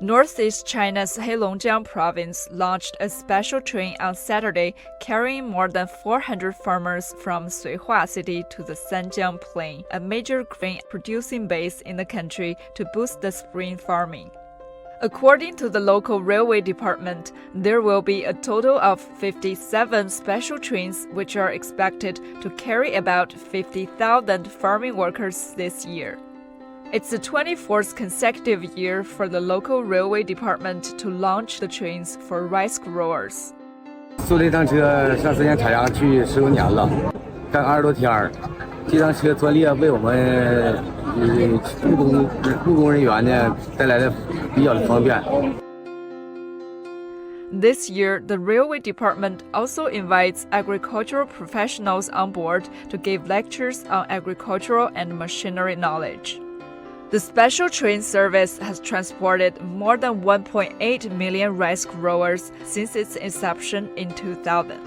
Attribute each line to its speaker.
Speaker 1: Northeast China's Heilongjiang province launched a special train on Saturday carrying more than 400 farmers from Suihua City to the Sanjiang Plain, a major grain producing base in the country, to boost the spring farming. According to the local railway department, there will be a total of 57 special trains which are expected to carry about 50,000 farming workers this year. It's the 24th consecutive year for the local railway department to launch the trains for rice growers.
Speaker 2: 坐这趟车上四川太阳去15年了，干20多天儿。这趟车专列为我们务工人员呢带来了比较的方便。
Speaker 1: This year, the railway department also invites agricultural professionals on board to give lectures on agricultural and machinery knowledge. The special train service has transported more than 1.8 million rice growers since its inception in 2000.